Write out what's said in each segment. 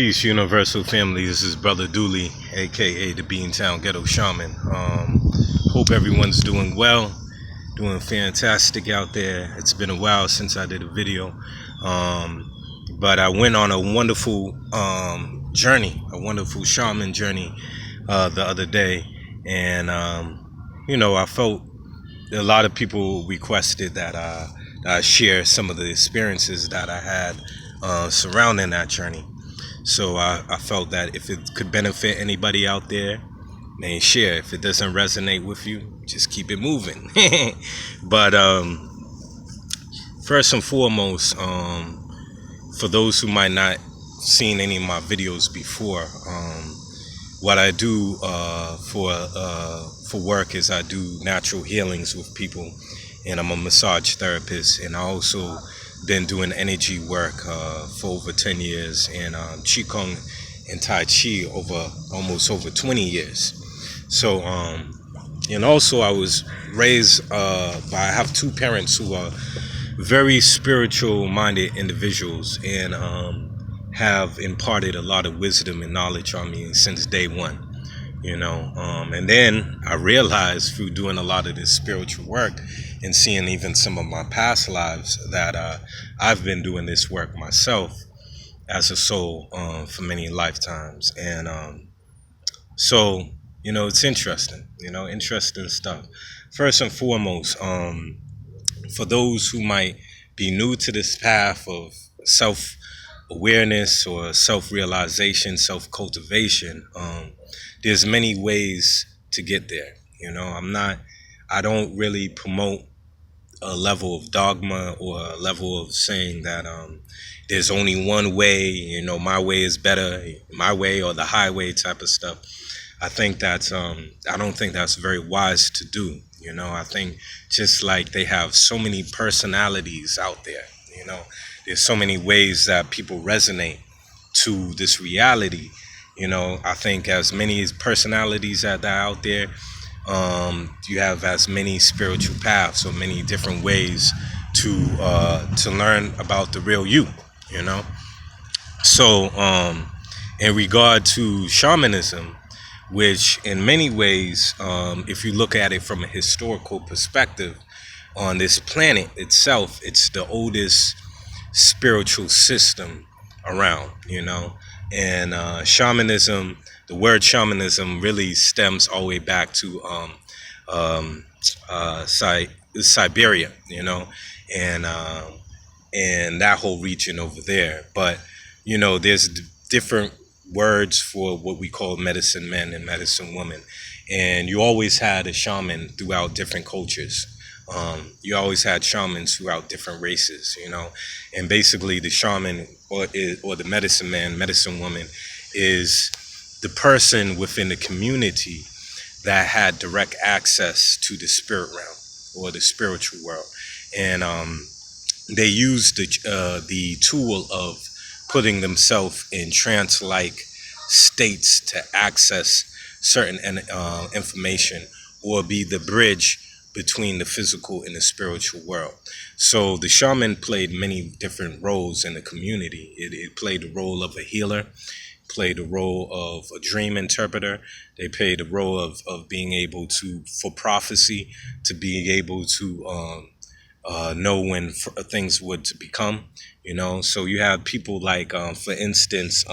Peace, Universal Family. This is Brother Dooley, aka the Beantown Ghetto Shaman. Hope everyone's doing well, doing fantastic out there. It's been a while since I did a video, but I went on a wonderful journey, a wonderful shaman journey the other day, and I felt a lot of people requested that I share some of the experiences that I had surrounding that journey. So I felt that if it could benefit anybody out there, then share. If it doesn't resonate with you, just keep it moving. But first and foremost, for those who might not seen any of my videos before, what I do for work is I do natural healings with people, and I'm a massage therapist, and I also been doing energy work for over 10 years, and Qigong and Tai Chi almost over 20 years. So and also I was raised I have two parents who are very spiritual minded individuals, and have imparted a lot of wisdom and knowledge on me since day one. And then I realized through doing a lot of this spiritual work and seeing even some of my past lives that I've been doing this work myself as a soul for many lifetimes. And so it's interesting, interesting stuff. First and foremost, for those who might be new to this path of self-awareness or self-realization, self-cultivation, there's many ways to get there. I don't really promote a level of dogma or a level of saying that there's only one way, my way is better, my way or the highway type of stuff. I think that's I don't think that's very wise to do. I think just like they have so many personalities out there, there's so many ways that people resonate to this reality. I think as many personalities that are out there, you have as many spiritual paths or many different ways to learn about the real you. So in regard to shamanism, which in many ways, if you look at it from a historical perspective, on this planet itself, it's the oldest spiritual system around, and shamanism, the word shamanism really stems all the way back to Siberia, and that whole region over there. But there's different words for what we call medicine men and medicine women, and you always had a shaman throughout different cultures. You always had shamans throughout different races, and basically the shaman or the medicine man, medicine woman is the person within the community that had direct access to the spirit realm or the spiritual world, and they used the tool of putting themselves in trance-like states to access certain information or be the bridge between the physical and the spiritual world. So the shaman played many different roles in the community. It played the role of a healer, played the role of a dream interpreter. They played the role of being able to, for prophecy, to be able to know when things would to become, So you have people like, for instance,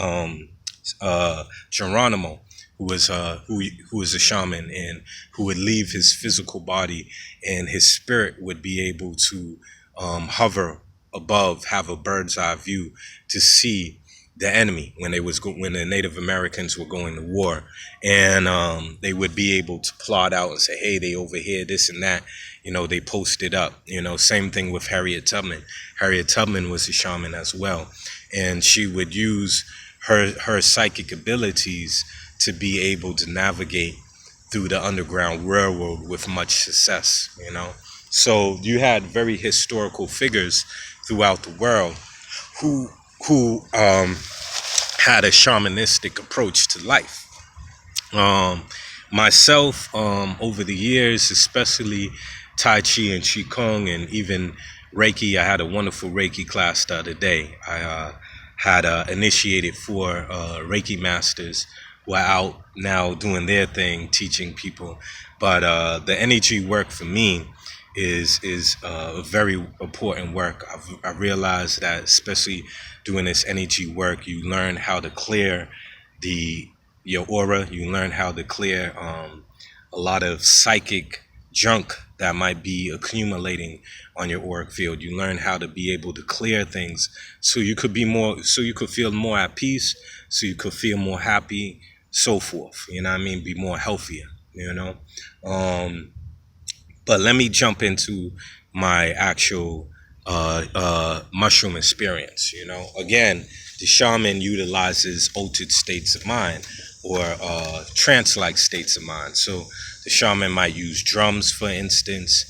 Geronimo, who was a shaman, and who would leave his physical body, and his spirit would be able to hover above, have a bird's eye view to see the enemy when the Native Americans were going to war, and they would be able to plot out and say, hey, they over here, this and that, they posted up. Same thing with Harriet Tubman. Harriet Tubman was a shaman as well, and she would use her psychic abilities to be able to navigate through the Underground Railroad with much success. So you had very historical figures throughout the world who had a shamanistic approach to life. Myself, over the years, especially Tai Chi and Qigong and even Reiki, I had a wonderful Reiki class the other day. had initiated 4 Reiki masters who are out now doing their thing, teaching people. But the energy work for me is a very important work. I realized that, especially doing this energy work, you learn how to clear the your aura. You learn how to clear a lot of psychic junk that might be accumulating on your auric field. You learn how to be able to clear things so you could be more, so you could feel more at peace, so you could feel more happy, so forth. You know what I mean? Be more healthier, you know? Um, but let me jump into my actual mushroom experience. You know, again, the shaman utilizes altered states of mind or trance-like states of mind. So the shaman might use drums, for instance,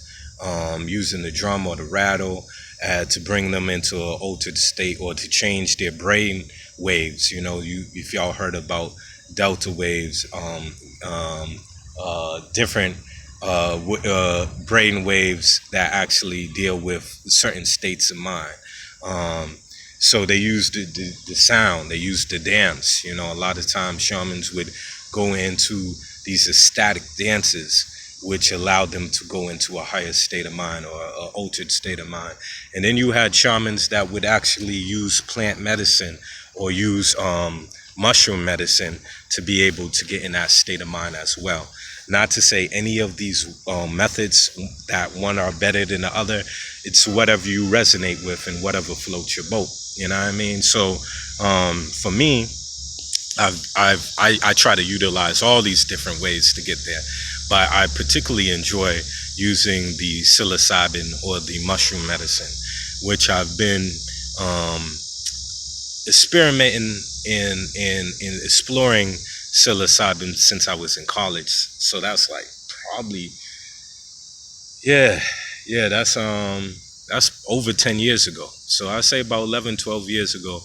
using the drum or the rattle to bring them into an altered state or to change their brain waves. You know, if y'all heard about delta waves, different brain waves that actually deal with certain states of mind. Um, so they use the sound, they use the dance. You know, a lot of times shamans would go into these ecstatic dances, which allowed them to go into a higher state of mind or an altered state of mind. And then you had shamans that would actually use plant medicine or use mushroom medicine to be able to get in that state of mind as well. Not to say any of these methods that one are better than the other. It's whatever you resonate with and whatever floats your boat. You know what I mean? So for me, I try to utilize all these different ways to get there, but I particularly enjoy using the psilocybin or the mushroom medicine, which I've been um, experimenting in exploring psilocybin since I was in college. So that's like probably yeah, yeah, that's over 10 years ago. So I say about 11, 12 years ago,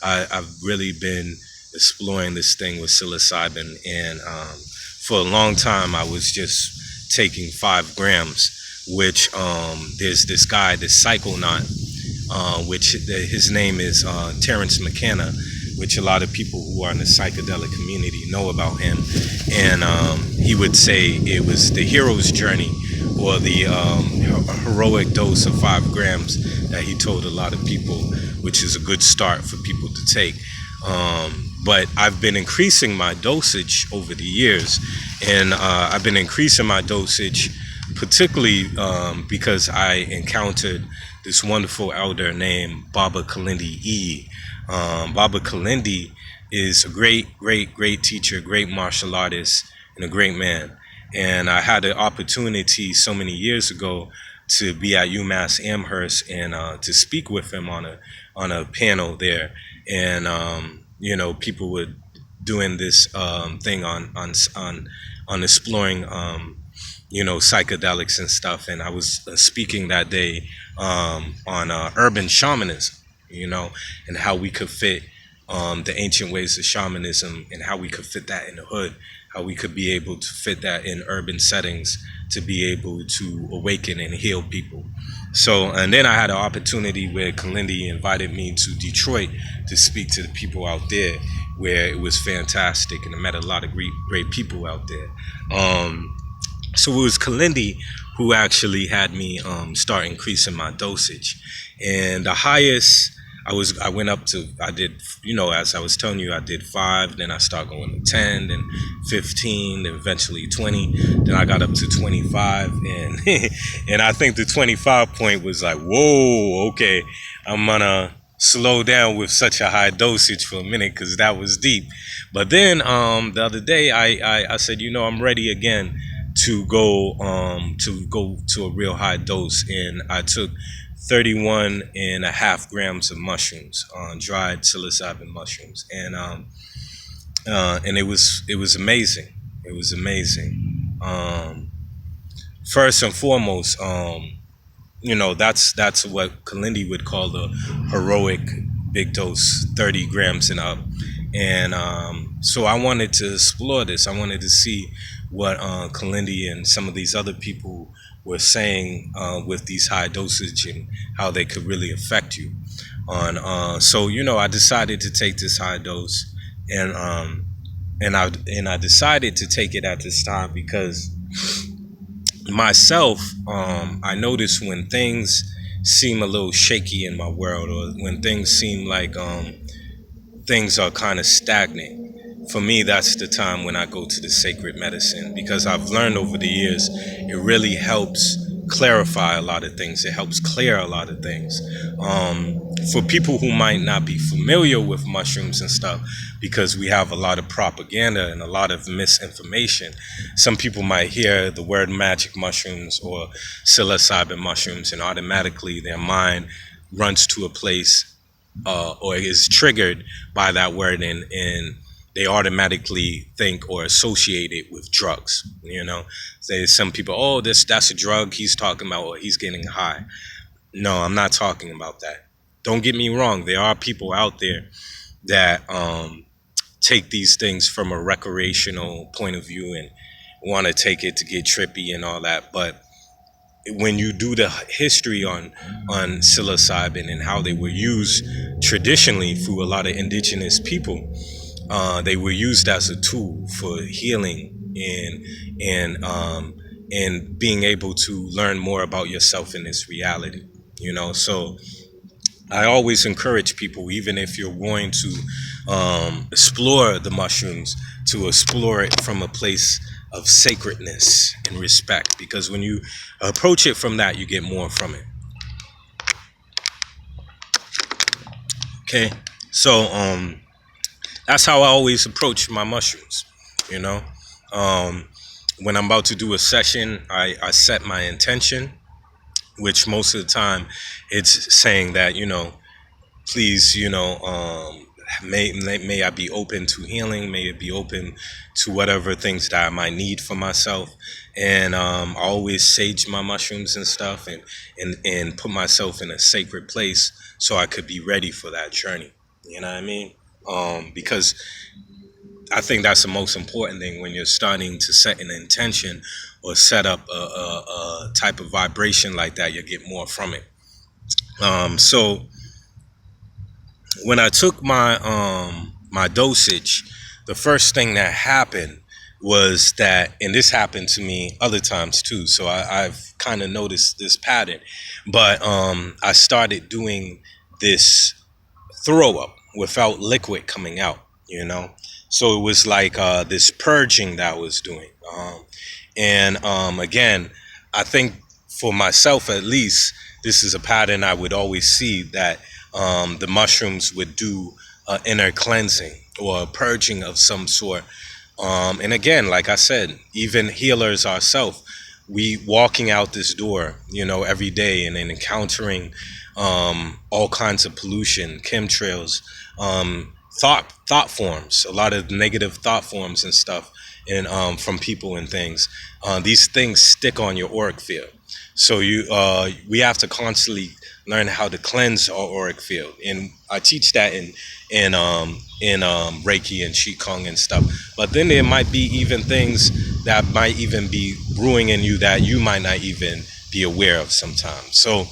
I've really been exploring this thing with psilocybin, and for a long time I was just taking 5 grams, which there's this guy, this psychonaut, which his name is Terrence McKenna, which a lot of people who are in the psychedelic community know about him. And he would say it was the hero's journey or the heroic dose of 5 grams that he told a lot of people, which is a good start for people to take. But I've been increasing my dosage over the years, and I've been increasing my dosage particularly because I encountered this wonderful elder named Baba Kalindi E. Baba Kalindi is a great teacher, great martial artist, and a great man. And I had the opportunity so many years ago to be at UMass Amherst and to speak with him on a panel there. And you know, people were doing this thing on exploring you know, psychedelics and stuff. And I was speaking that day on urban shamanism, you know, and how we could fit the ancient ways of shamanism and how we could fit that in the hood, how we could be able to fit that in urban settings to be able to awaken and heal people. So, and then I had an opportunity where Kalindi invited me to Detroit to speak to the people out there, where it was fantastic, and I met a lot of great people out there. So it was Kalindi who actually had me start increasing my dosage, and the highest I went up to, I did, you know, as I was telling you, I did 5, then I started going to 10, then 15, then eventually 20, then I got up to 25, and and I think the 25 point was like, whoa, okay, I'm gonna slow down with such a high dosage for a minute because that was deep. But then the other day I said, you know, I'm ready again to go to a real high dose, and I took 31 and a half grams of mushrooms, dried psilocybin mushrooms, and it was amazing. It was amazing. First and foremost, you know, that's what Kalindi would call the heroic big dose, 30 grams and up. And so I wanted to explore this. I wanted to see what Kalindi and some of these other people were saying with these high dosage and how they could really affect you. on so I decided to take this high dose, and I decided to take it at this time because myself, I notice when things seem a little shaky in my world, or when things seem like things are kind of stagnant. For me, that's the time when I go to the sacred medicine, because I've learned over the years it really helps clarify a lot of things. It helps clear a lot of things. For people who might not be familiar with mushrooms and stuff, because we have a lot of propaganda and a lot of misinformation, some people might hear the word magic mushrooms or psilocybin mushrooms, and automatically their mind runs to a place or is triggered by that word, and they automatically think or associate it with drugs. Say some people, oh, that's a drug he's talking about, or he's getting high. No, I'm not talking about that. Don't get me wrong. There are people out there that take these things from a recreational point of view and want to take it to get trippy and all that. But when you do the history on psilocybin and how they were used traditionally through a lot of indigenous people, they were used as a tool for healing and being able to learn more about yourself in this reality. So I always encourage people, even if you're going to explore the mushrooms, to explore it from a place of sacredness and respect, because when you approach it from that, you get more from it. Okay, so that's how I always approach my mushrooms. You know, when I'm about to do a session, I set my intention, which most of the time it's saying that, please, may I be open to healing, may it be open to whatever things that I might need for myself. And I always sage my mushrooms and stuff, and put myself in a sacred place so I could be ready for that journey. You know what I mean? Because I think that's the most important thing when you're starting to set an intention or set up a type of vibration like that. You get more from it. So when I took my dosage, the first thing that happened was that, and this happened to me other times too, so I've kind of noticed this pattern, but I started doing this throw up without liquid coming out, so it was like this purging that I was doing. And again, I think for myself at least, this is a pattern I would always see, that the mushrooms would do inner cleansing or purging of some sort. And again, like I said, even healers ourselves, we walking out this door, every day, and then encountering all kinds of pollution, chemtrails, thought forms, a lot of negative thought forms and stuff, and from people and things. These things stick on your auric field. So we have to constantly learn how to cleanse our auric field, and I teach that in Reiki and Qigong and stuff. But then there might be even things that might even be brewing in you that you might not even be aware of sometimes. So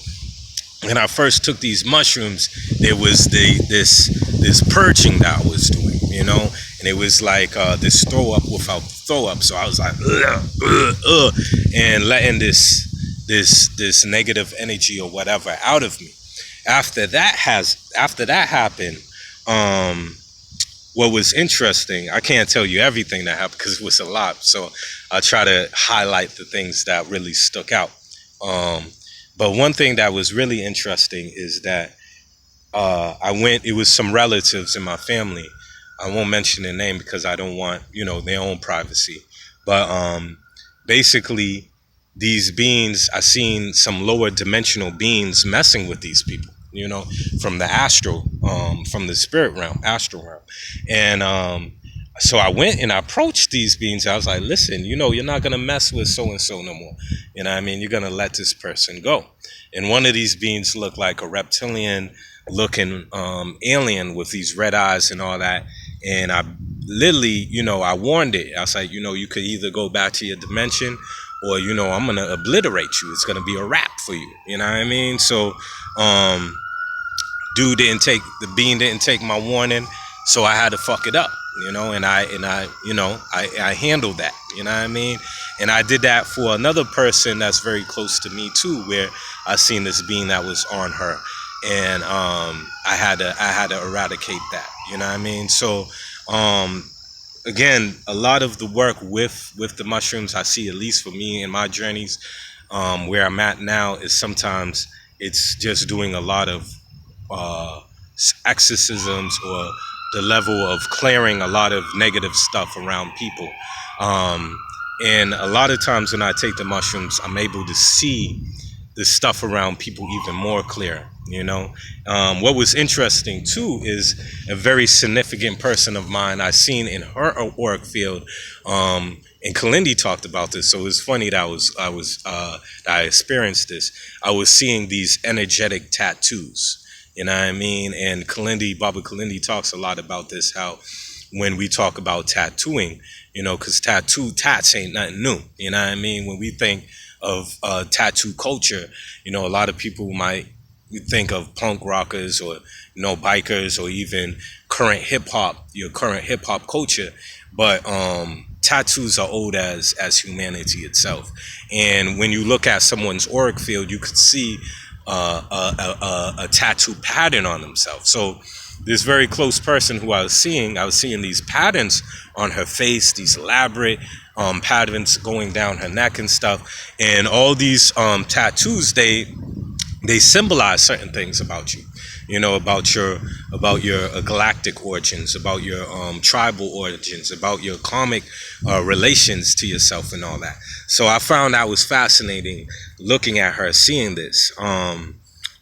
when I first took these mushrooms, there was this purging that I was doing, and it was like this throw up without throw up. So I was like, and letting this negative energy or whatever out of me. After that happened, what was interesting, I can't tell you everything that happened because it was a lot, so I'll try to highlight the things that really stuck out. But one thing that was really interesting is that it was some relatives in my family. I won't mention their name because I don't want, their own privacy. But basically, these beings, I seen some lower dimensional beings messing with these people, from the astral, from the spirit realm, astral realm. And so I went and I approached these beings. I was like, listen, you're not going to mess with so-and-so no more. You know what I mean? You're going to let this person go. And one of these beings looked like a reptilian looking alien with these red eyes and all that. And I literally, I warned it. I was like, you could either go back to your dimension, or, I'm going to obliterate you. It's going to be a wrap for you. You know what I mean? So the bean didn't take my warning, so I had to fuck it up, I handled that, you know what I mean? And I did that for another person that's very close to me too, where I seen this being that was on her, and I had to eradicate that, you know what I mean? So again, a lot of the work with the mushrooms, I see, at least for me in my journeys, where I'm at now, is sometimes it's just doing a lot of uh, exorcisms, or the level of clearing a lot of negative stuff around people. Um, and a lot of times when I take the mushrooms, I'm able to see the stuff around people even more clear. What was interesting too is a very significant person of mine I seen in her auric field. And Kalindi talked about this, so it was funny that I experienced this. I was seeing these energetic tattoos. You know what I mean? And Baba Kalindi talks a lot about this, how when we talk about tattooing, because tats ain't nothing new. You know what I mean? When we think of tattoo culture, a lot of people might think of punk rockers, or bikers, or even your current hip hop culture. But tattoos are old as humanity itself. And when you look at someone's auric field, you could see a tattoo pattern on themselves. So this very close person who I was seeing these patterns on her face, these elaborate patterns going down her neck and stuff. And all these tattoos, they symbolize certain things about you, about your galactic origins, about your tribal origins, about your karmic relations to yourself, and all that. So I found that was fascinating, looking at her, seeing this.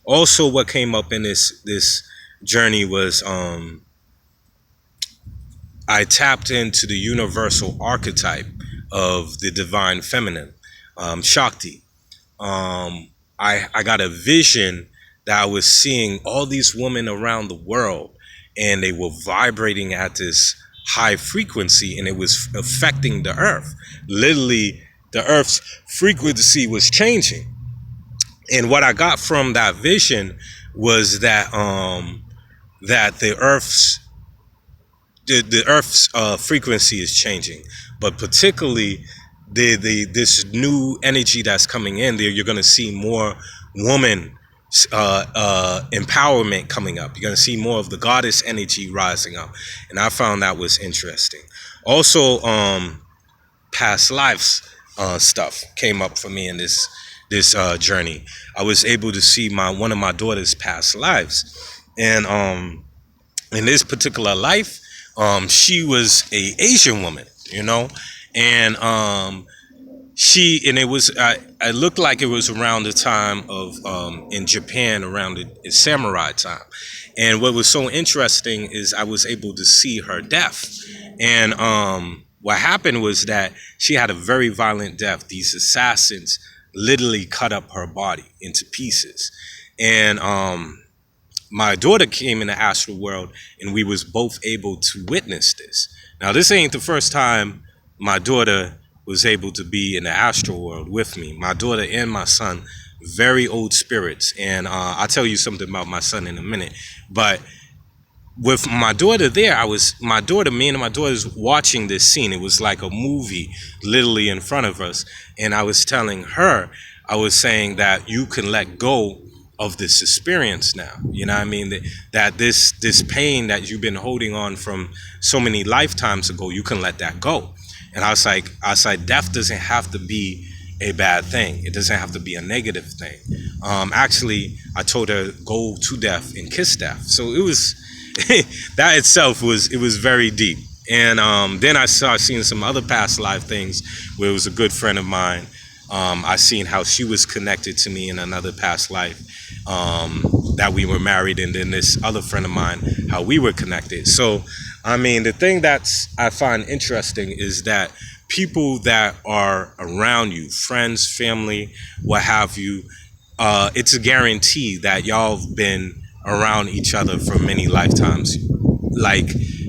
Also, what came up in this journey was I tapped into the universal archetype of the divine feminine, Shakti. I got a vision that I was seeing all these women around the world, and they were vibrating at this high frequency, and it was affecting the earth. Literally, the earth's frequency was changing. And what I got from that vision was that the earth's frequency is changing, but particularly this new energy that's coming in there. You're going to see more woman empowerment coming up. You're going to see more of the goddess energy rising up, and I found that was interesting. Also, past lives stuff came up for me in this journey. I was able to see one of my daughter's past lives, and in this particular life, she was a Asian woman, and it was I looked like it was around the time of in Japan, around the samurai time. And what was so interesting is I was able to see her death, and what happened was that she had a very violent death. These assassins literally cut up her body into pieces, and my daughter came in the astral world, and we was both able to witness this. Now, this ain't the first time my daughter was able to be in the astral world with me. My daughter and my son, very old spirits, and I'll tell you something about my son in a minute. But with my daughter there, me and my daughter's watching this scene. It was like a movie, literally in front of us. And I was telling her, I was saying that you can let go of this experience now. You know what I mean? That this pain that you've been holding on from so many lifetimes ago, you can let that go. And I was like, death doesn't have to be a bad thing. It doesn't have to be a negative thing. Actually, I told her, go to death and kiss death. So it was that itself was very deep. And then I started seeing some other past life things where it was a good friend of mine. I seen how she was connected to me in another past life, that we were married, and then this other friend of mine, how we were connected. So, I mean, the thing I find interesting is that people that are around you, friends, family, what have you, it's a guarantee that y'all have been around each other for many lifetimes. Like,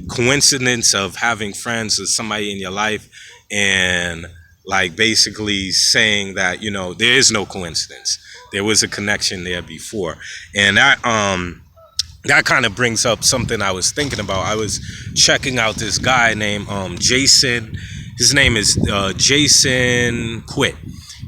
coincidence of having friends with somebody in your life, and like basically saying that, there is no coincidence. There was a connection there before. And that kind of brings up something I was thinking about. I was checking out this guy named Jason. His name is Jason Quit.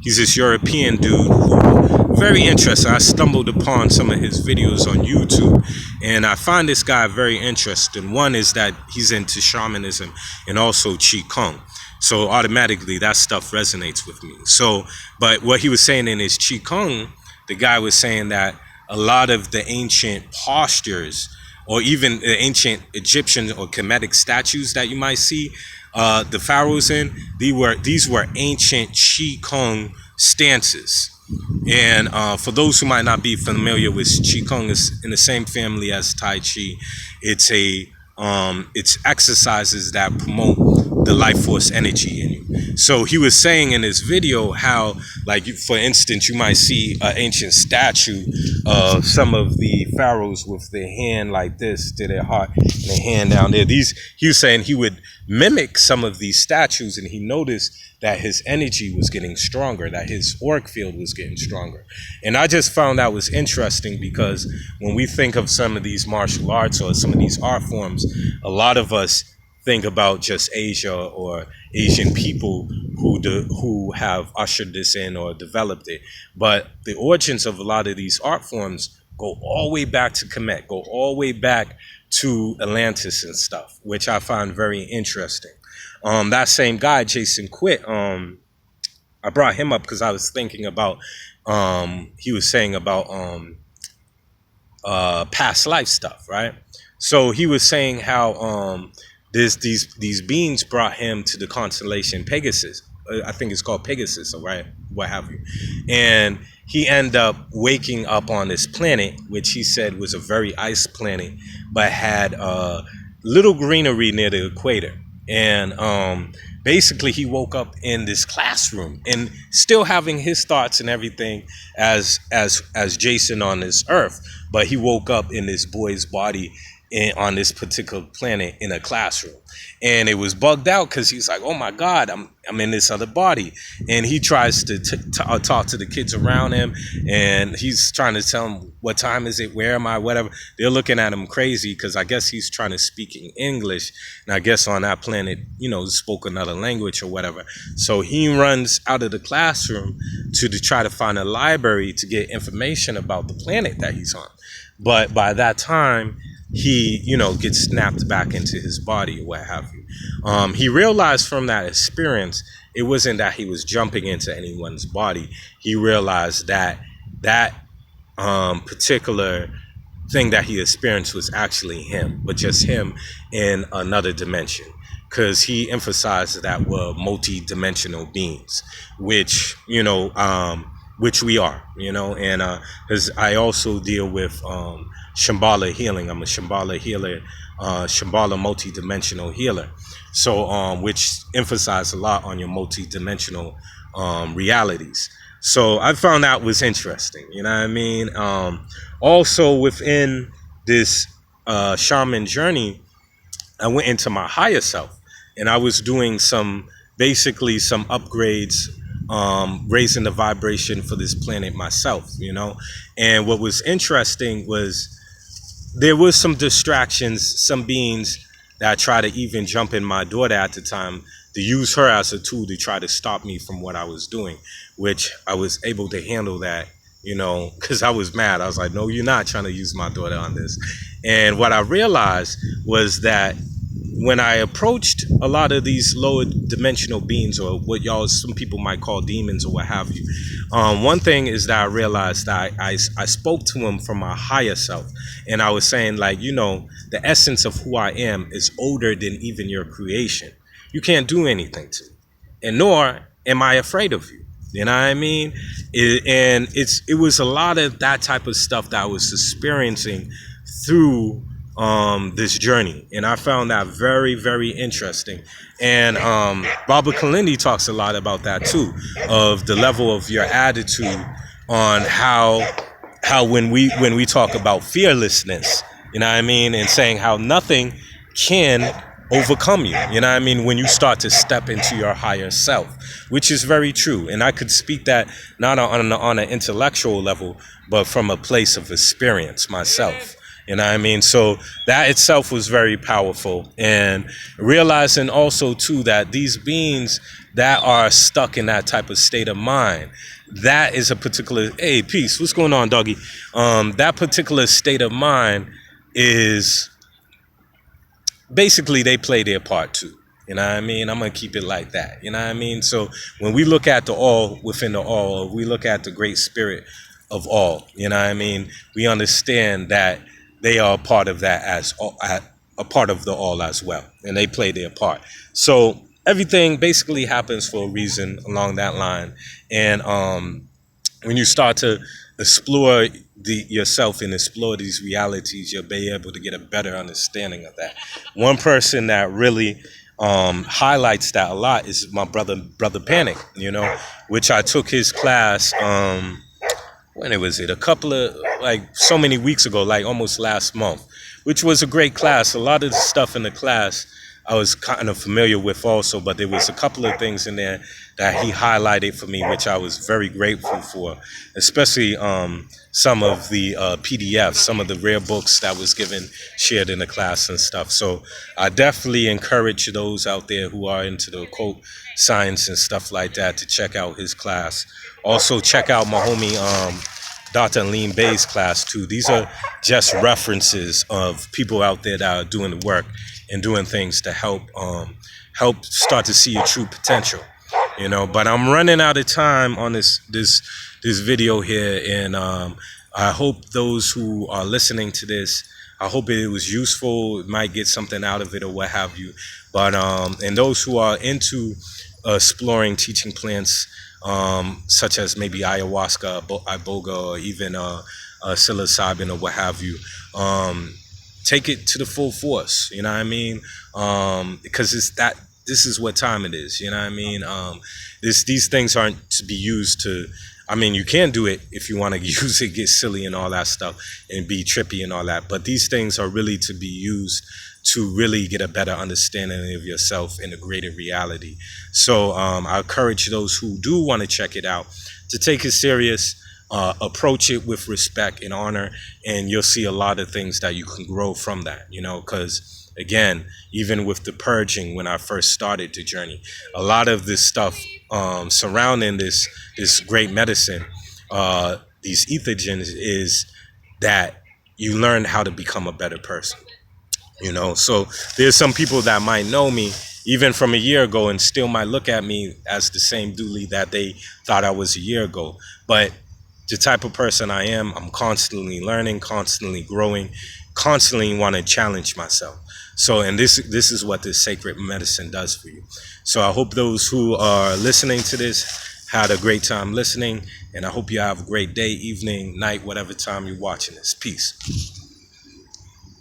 He's this European dude who very interesting. I stumbled upon some of his videos on YouTube, and I find this guy very interesting. One is that he's into shamanism and also Qigong. So automatically that stuff resonates with me. So, but what he was saying in his Qigong, the guy was saying that a lot of the ancient postures, or even the ancient Egyptian or Kemetic statues that you might see the pharaohs in, these were ancient Qigong stances. And for those who might not be familiar with Qigong, is in the same family as Tai Chi. It's exercises that promote the life force energy in you. So he was saying in his video how, like, for instance, you might see an ancient statue of some of the pharaohs with their hand like this to their heart and their hand down there. He was saying he would mimic some of these statues, and he noticed that his energy was getting stronger, that his auric field was getting stronger. And I just found that was interesting, because when we think of some of these martial arts or some of these art forms, a lot of us think about just Asia or Asian people who have ushered this in or developed it. But the origins of a lot of these art forms go all the way back to Kemet, go all the way back to Atlantis and stuff, which I find very interesting. That same guy, Jason Quit, I brought him up because I was thinking about, he was saying about past life stuff, right? So he was saying how these beings brought him to the constellation Pegasus. I think it's called Pegasus, right? What have you. And he ended up waking up on this planet, which he said was a very ice planet, but had little greenery near the equator. And basically he woke up in this classroom and still having his thoughts and everything as Jason on this earth, but he woke up in this boy's body on this particular planet in a classroom. And it was bugged out because he's like, oh my God, I'm in this other body. And he tries to talk to the kids around him, and he's trying to tell them, what time is it, where am I, whatever. They're looking at him crazy because I guess he's trying to speak in English, and I guess on that planet, spoke another language or whatever. So he runs out of the classroom to try to find a library to get information about the planet that he's on. But by that time, he, gets snapped back into his body, what have you. He realized from that experience, it wasn't that he was jumping into anyone's body. He realized that particular thing that he experienced was actually him, but just him in another dimension. Because he emphasized that we're multi-dimensional beings, which we are, and because I also deal with Shambhala healing. I'm a Shambhala healer, Shambhala multi-dimensional healer. So, which emphasize a lot on your multi-dimensional realities. So I found that was interesting. You know what I mean? Also within this shaman journey, I went into my higher self, and I was doing some upgrades, raising the vibration for this planet myself, And what was interesting was there was some distractions, some beings that tried to even jump in my daughter at the time, to use her as a tool to try to stop me from what I was doing, which I was able to handle that, because I was mad. I was like, no, you're not trying to use my daughter on this. And what I realized was that when I approached a lot of these lower dimensional beings, or what some people might call demons or what have you, one thing is that I realized that I spoke to them from my higher self, and I was saying, like, the essence of who I am is older than even your creation. You can't do anything to me, and nor am I afraid of you. You know what I mean? It was a lot of that type of stuff that I was experiencing through this journey, and I found that very, very interesting. And Baba Kalindi talks a lot about that too, of the level of your attitude on how when we talk about fearlessness, you know what I mean, and saying how nothing can overcome you, you know what I mean, when you start to step into your higher self, which is very true. And I could speak that not on an intellectual level, but from a place of experience myself. You know what I mean? So that itself was very powerful. And realizing also too that these beings that are stuck in that type of state of mind, that is a particular, hey, peace, what's going on, doggy? That particular state of mind is basically they play their part too. You know what I mean? I'm gonna keep it like that. You know what I mean? So when we look at the all within the all, or we look at the great spirit of all, you know what I mean? We understand that they are a part of that as a part of the all as well, and they play their part. So everything basically happens for a reason along that line, and when you start to explore yourself and explore these realities, you'll be able to get a better understanding of that. One person that really highlights that a lot is my brother Panic, you know, which I took his class. When it was it? A couple of, like, so many weeks ago, like almost last month, which was a great class. A lot of the stuff in the class I was kind of familiar with also, but there was a couple of things in there that he highlighted for me, which I was very grateful for, especially some of the PDFs, some of the rare books that was shared in the class and stuff. So I definitely encourage those out there who are into the occult science and stuff like that to check out his class. Also check out my homie Dr. Lean Bay's class too. These are just references of people out there that are doing the work and doing things to help start to see your true potential, you know. But I'm running out of time on this video here, and I hope those who are listening to this, I hope it was useful, might get something out of it or what have you. But and those who are into exploring teaching plants, such as maybe ayahuasca, iboga, or even psilocybin or what have you, take it to the full force. You know what I mean? Because this is what time it is. You know what I mean? These things aren't to be used to. I mean, you can do it if you want to use it, get silly and all that stuff, and be trippy and all that. But these things are really to be used to really get a better understanding of yourself in a greater reality. So I encourage those who do want to check it out to take it serious, approach it with respect and honor, and you'll see a lot of things that you can grow from that, you know, because again, even with the purging, when I first started the journey, a lot of this stuff surrounding this great medicine, these ethogens, is that you learn how to become a better person. You know, so there's some people that might know me even from a year ago and still might look at me as the same Dooley that they thought I was a year ago. But the type of person I am, I'm constantly learning, constantly growing, constantly want to challenge myself. So, and this is what this sacred medicine does for you. So I hope those who are listening to this had a great time listening, and I hope you have a great day, evening, night, whatever time you're watching this. Peace.